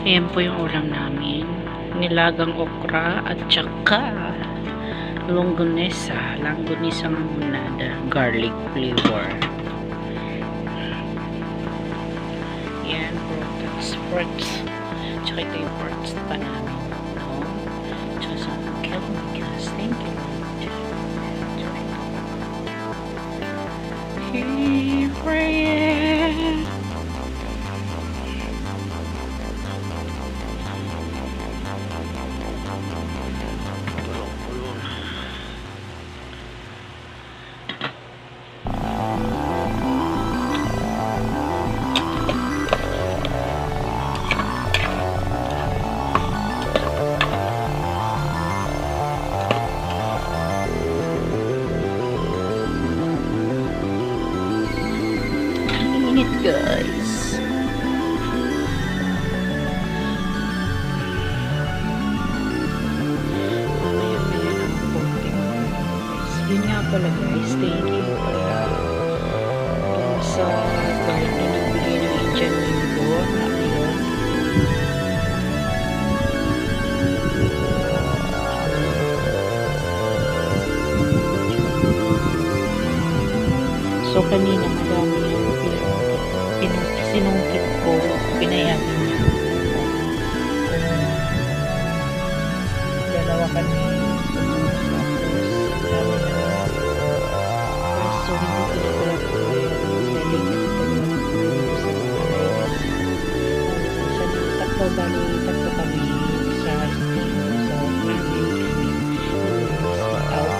Ayan po yung ulam namin. Nilagang okra at saka longganisa mamonada, garlic flavor. Yan, ports. Tsaka ito yung ports pa namin. No? Tsaka sa kilometers. Thank you. Hey, friend. Guys, yun nga pala guys, thank you sa kahit nagbigay ng Indian mango na yun. So kanina madami yung sinungkit ko, pinayagan niya. Dalawa kami. So hindi ko na pala po tatlo kami sa steam. So namin out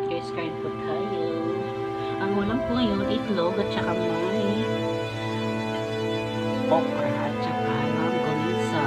guys, kain po tayo. Ang ulam po ngayon, itlog at saka may okra at saka longganisa.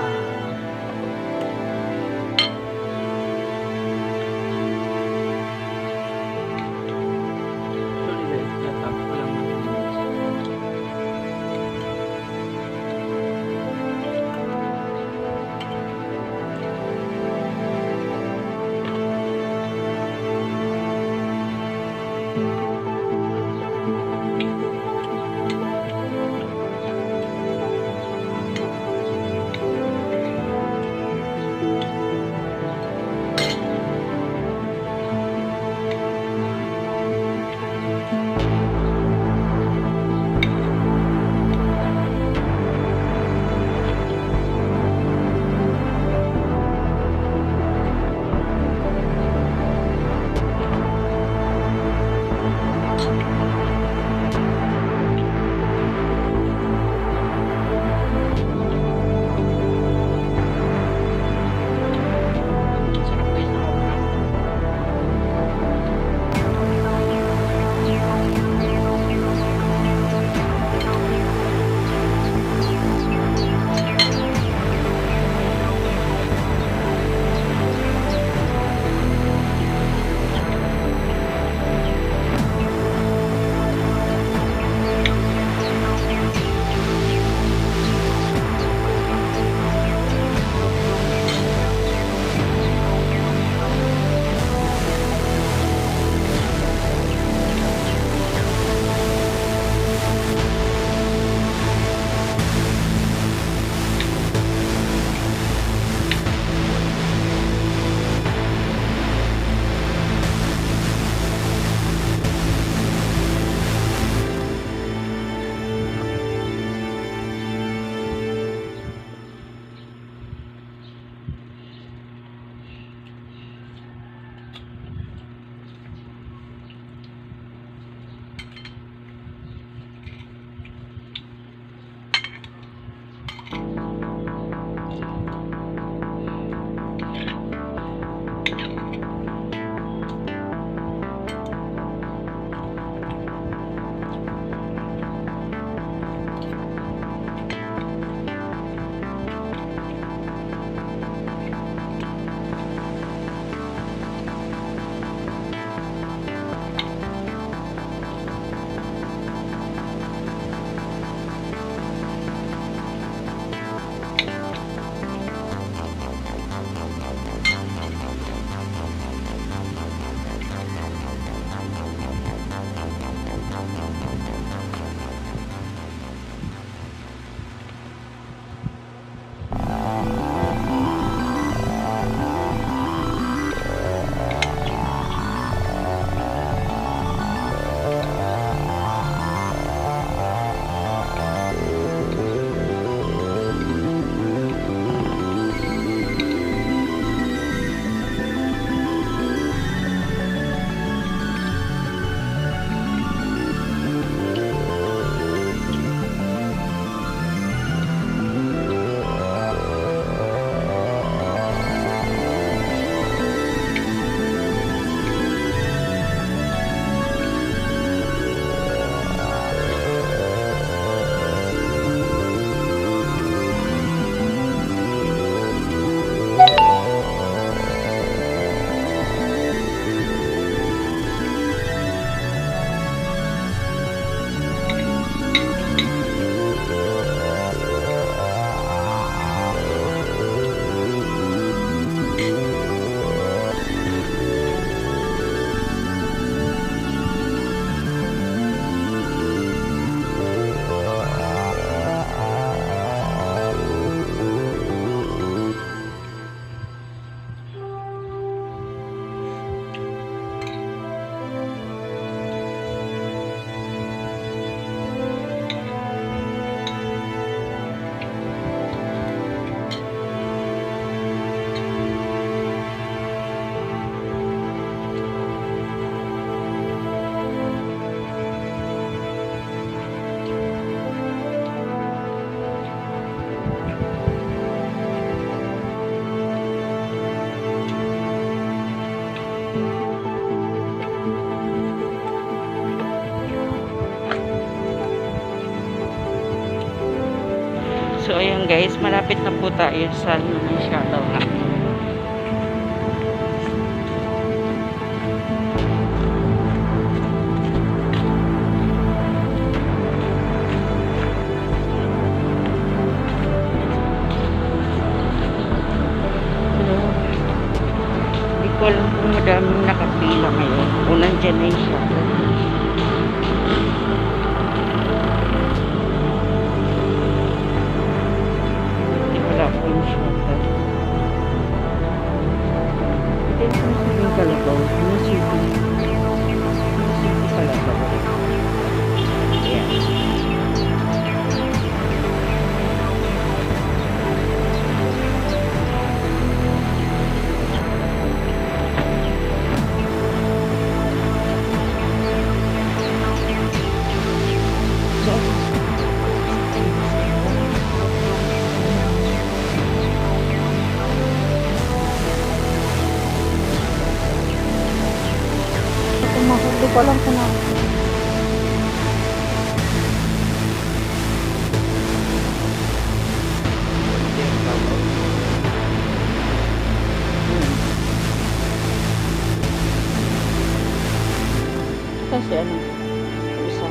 Ayan guys, malapit na po tayo sa shuttle natin. Hindi ko alam kung madaming nakapila ngayon o nandyan na yung shuttle. Wala po yung shuttle. Ito yung Kalabaw. Yung Kalabaw. Ayan. Mahuli ko lang na. Kasi ano, isa,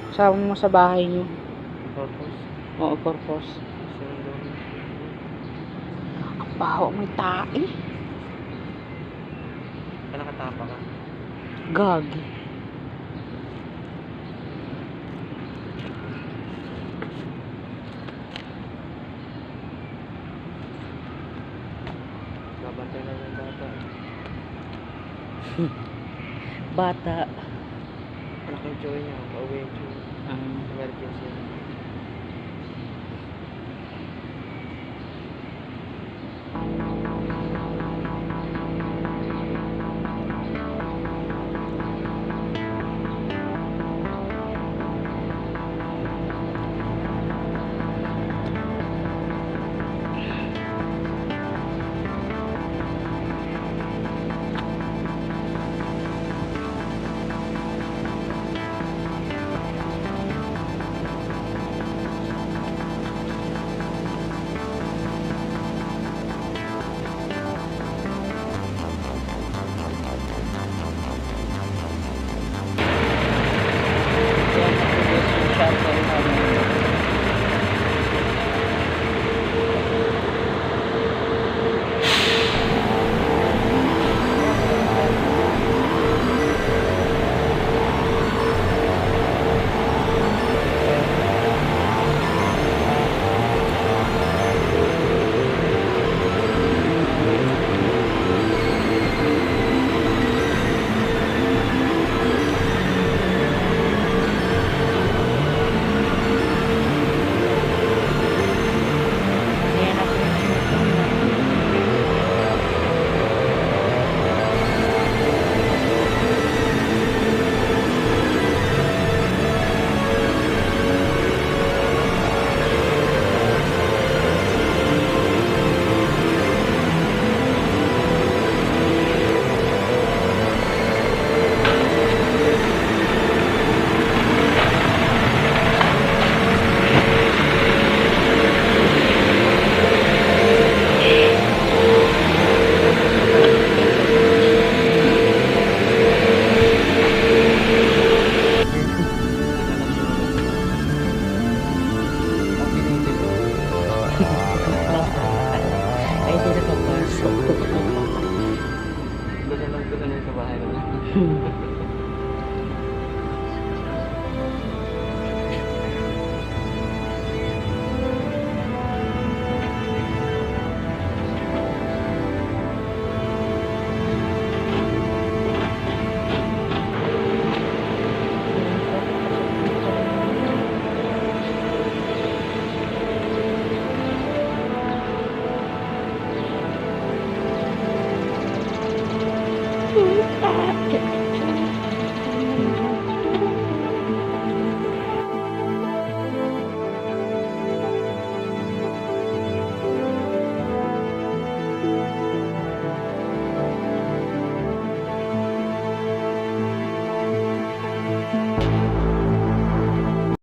kasama mo sa bahay niyo. Purpose? Oo, purpose. Sundo. Ang baho, may tae. Nakatapa ka? Gagi. Babantay na ng bata. Bata. Anak yung Joey niya. Pauwi yung Joey. Um, Emergency.